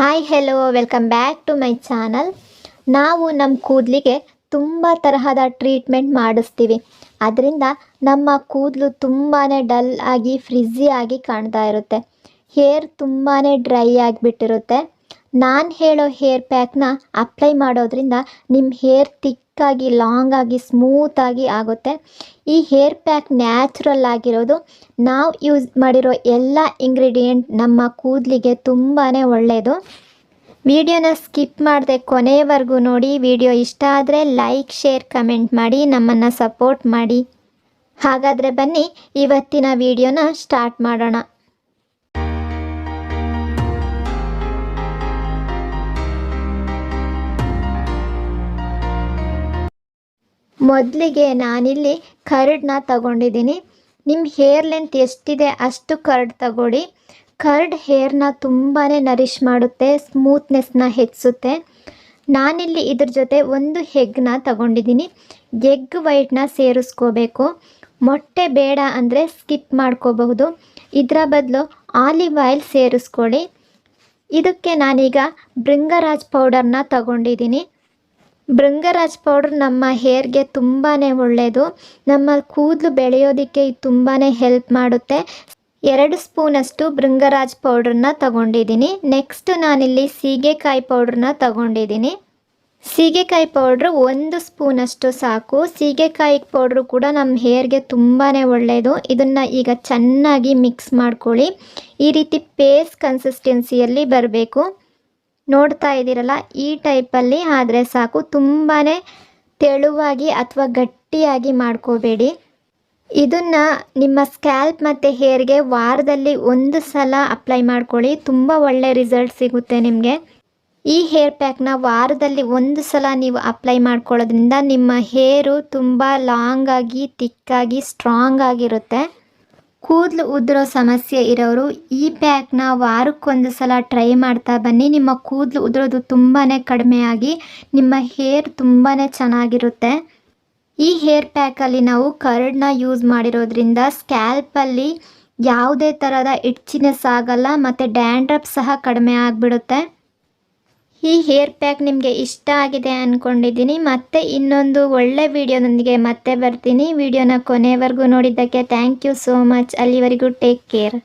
Hi hello welcome back to my channel. ನಾವು ನಮ್ಮ ಕೂದಲಿಗೆ ತುಂಬ ತರಹದ ಟ್ರೀಟ್ಮೆಂಟ್ ಮಾಡಿಸ್ತೀವಿ. ಅದರಿಂದ ನಮ್ಮ ಕೂದಲು ತುಂಬಾ ಡಲ್ ಆಗಿ ಫ್ರಿಝಿ ಆಗಿ ಕಾಣ್ತಾ ಇರುತ್ತೆ. ಹೇರ್ ತುಂಬಾ ಡ್ರೈ ಆಗಿಬಿಟ್ಟಿರುತ್ತೆ. ನಾನು ಹೇಳೋ ಹೇರ್ ಪ್ಯಾಕ್ನ ಅಪ್ಲೈ ಮಾಡೋದ್ರಿಂದ ನಿಮ್ಮ ಹೇರ್ ತಿಕ್ಕಾಗಿ ಲಾಂಗ್ ಆಗಿ ಸ್ಮೂತಾಗಿ ಆಗುತ್ತೆ. ಈ ಹೇರ್ ಪ್ಯಾಕ್ ನ್ಯಾಚುರಲ್ ಆಗಿರೋದು. ನಾವು ಯೂಸ್ ಮಾಡಿರೋ ಎಲ್ಲ ಇಂಗ್ರೀಡಿಯೆಂಟ್ ನಮ್ಮ ಕೂದಲಿಗೆ ತುಂಬಾ ಒಳ್ಳೆಯದು. ವಿಡಿಯೋನ ಸ್ಕಿಪ್ ಮಾಡದೆ ಕೊನೆಯವರೆಗೂ ನೋಡಿ. ವಿಡಿಯೋ ಇಷ್ಟ ಆದರೆ ಲೈಕ್, ಶೇರ್, ಕಮೆಂಟ್ ಮಾಡಿ ನಮ್ಮನ್ನು ಸಪೋರ್ಟ್ ಮಾಡಿ. ಹಾಗಾದರೆ ಬನ್ನಿ ಇವತ್ತಿನ ವಿಡಿಯೋನ ಸ್ಟಾರ್ಟ್ ಮಾಡೋಣ. ಮೊದಲಿಗೆ ನಾನಿಲ್ಲಿ ಕರ್ಡ್ನ ತಗೊಂಡಿದ್ದೀನಿ. ನಿಮ್ಮ ಹೇರ್ ಲೆಂತ್ ಎಷ್ಟಿದೆ ಅಷ್ಟು ಕರ್ಡ್ ತಗೊಳ್ಳಿ. ಕರ್ಡ್ ಹೇರ್ನ ತುಂಬಾ ನರಿಷ್ ಮಾಡುತ್ತೆ, ಸ್ಮೂತ್ನೆಸ್ನ ಹೆಚ್ಚಿಸುತ್ತೆ. ನಾನಿಲ್ಲಿ ಇದ್ರ ಜೊತೆ ಒಂದು ಎಗ್ನ ತಗೊಂಡಿದ್ದೀನಿ. ಎಗ್ ವೈಟ್ನ ಸೇರಿಸ್ಕೋಬೇಕು. ಮೊಟ್ಟೆ ಬೇಡ ಅಂದರೆ ಸ್ಕಿಪ್ ಮಾಡ್ಕೋಬಹುದು. ಇದರ ಬದಲು ಆಲಿವ್ ಆಯಿಲ್ ಸೇರಿಸ್ಕೊಳ್ಳಿ. ಇದಕ್ಕೆ ನಾನೀಗ ಭೃಂಗರಾಜ್ ಪೌಡರ್ನ ತಗೊಂಡಿದ್ದೀನಿ. ಭೃಂಗರಾಜ್ ಪೌಡರ್ ನಮ್ಮ ಹೇರ್ಗೆ ತುಂಬಾ ಒಳ್ಳೆಯದು. ನಮ್ಮ ಕೂದಲು ಬೆಳೆಯೋದಕ್ಕೆ ಇದು ತುಂಬಾ ಹೆಲ್ಪ್ ಮಾಡುತ್ತೆ. 2 ಸ್ಪೂನಷ್ಟು ಭೃಂಗರಾಜ್ ಪೌಡ್ರನ್ನ ತಗೊಂಡಿದ್ದೀನಿ. ನೆಕ್ಸ್ಟ್ ನಾನಿಲ್ಲಿ ಸೀಗೆಕಾಯಿ ಪೌಡ್ರನ್ನ ತಗೊಂಡಿದ್ದೀನಿ. ಸೀಗೆಕಾಯಿ ಪೌಡ್ರು 1 ಸ್ಪೂನಷ್ಟು ಸಾಕು. ಸೀಗೆಕಾಯಿ ಪೌಡ್ರು ಕೂಡ ನಮ್ಮ ಹೇರ್ಗೆ ತುಂಬಾ ಒಳ್ಳೆಯದು. ಇದನ್ನು ಈಗ ಚೆನ್ನಾಗಿ ಮಿಕ್ಸ್ ಮಾಡ್ಕೊಳ್ಳಿ. ಈ ರೀತಿ ಪೇಸ್ಟ್ ಕನ್ಸಿಸ್ಟೆನ್ಸಿಯಲ್ಲಿ ಬರಬೇಕು. ನೋಡ್ತಾ ಇದ್ದೀರಲ್ಲ, ಈ ಟೈಪಲ್ಲಿ ಆದರೆ ಸಾಕು. ತುಂಬಾ ತೆಳುವಾಗಿ ಅಥವಾ ಗಟ್ಟಿಯಾಗಿ ಮಾಡ್ಕೋಬೇಡಿ. ಇದನ್ನು ನಿಮ್ಮ ಸ್ಕ್ಯಾಲ್ಪ್ ಮತ್ತು ಹೇರ್ಗೆ ವಾರದಲ್ಲಿ 1 ಸಲ ಅಪ್ಲೈ ಮಾಡ್ಕೊಳ್ಳಿ. ತುಂಬ ಒಳ್ಳೆ ರಿಸಲ್ಟ್ ಸಿಗುತ್ತೆ ನಿಮಗೆ. ಈ ಹೇರ್ ಪ್ಯಾಕ್ನ ವಾರದಲ್ಲಿ 1 ಸಲ ನೀವು ಅಪ್ಲೈ ಮಾಡ್ಕೊಳ್ಳೋದ್ರಿಂದ ನಿಮ್ಮ ಹೇರು ತುಂಬ ಲಾಂಗ್ ಆಗಿ, ತಿಕ್ಕಾಗಿ, ಸ್ಟ್ರಾಂಗ್ ಆಗಿರುತ್ತೆ. ಕೂದಲು ಉದುರೋ ಸಮಸ್ಯೆ ಇರೋರು ಈ ಪ್ಯಾಕ್ನ ವಾರಕ್ಕೊಂದು ಸಲ ಟ್ರೈ ಮಾಡ್ತಾ ಬನ್ನಿ. ನಿಮ್ಮ ಕೂದಲು ಉದುರೋದು ತುಂಬಾ ಕಡಿಮೆ ಆಗಿ ನಿಮ್ಮ ಹೇರ್ ತುಂಬಾ ಚೆನ್ನಾಗಿರುತ್ತೆ. ಈ ಹೇರ್ ಪ್ಯಾಕಲ್ಲಿ ನಾವು ಕರ್ಡ್ನ ಯೂಸ್ ಮಾಡಿರೋದ್ರಿಂದ ಸ್ಕ್ಯಾಲ್ಪಲ್ಲಿ ಯಾವುದೇ ಥರದ ಇಟ್ಚಿನೆಸ್ ಆಗಲ್ಲ ಮತ್ತು ಡ್ಯಾಂಡ್ರಫ್ ಸಹ ಕಡಿಮೆ ಆಗಿಬಿಡುತ್ತೆ. ಈ ಹೇರ್ ಪ್ಯಾಕ್ ನಿಮಗೆ ಇಷ್ಟ ಆಗಿದೆ ಅಂದ್ಕೊಂಡಿದ್ದೀನಿ. ಮತ್ತೆ ಇನ್ನೊಂದು ಒಳ್ಳೆ ವಿಡಿಯೋದೊಂದಿಗೆ ಮತ್ತೆ ಬರ್ತೀನಿ. ವಿಡಿಯೋನ ಕೊನೆವರೆಗೂ ನೋಡಿದ್ದಕ್ಕೆ ಥ್ಯಾಂಕ್ ಯು ಸೋ ಮಚ್. ಅಲ್ಲಿವರೆಗೂ ಟೇಕ್ ಕೇರ್.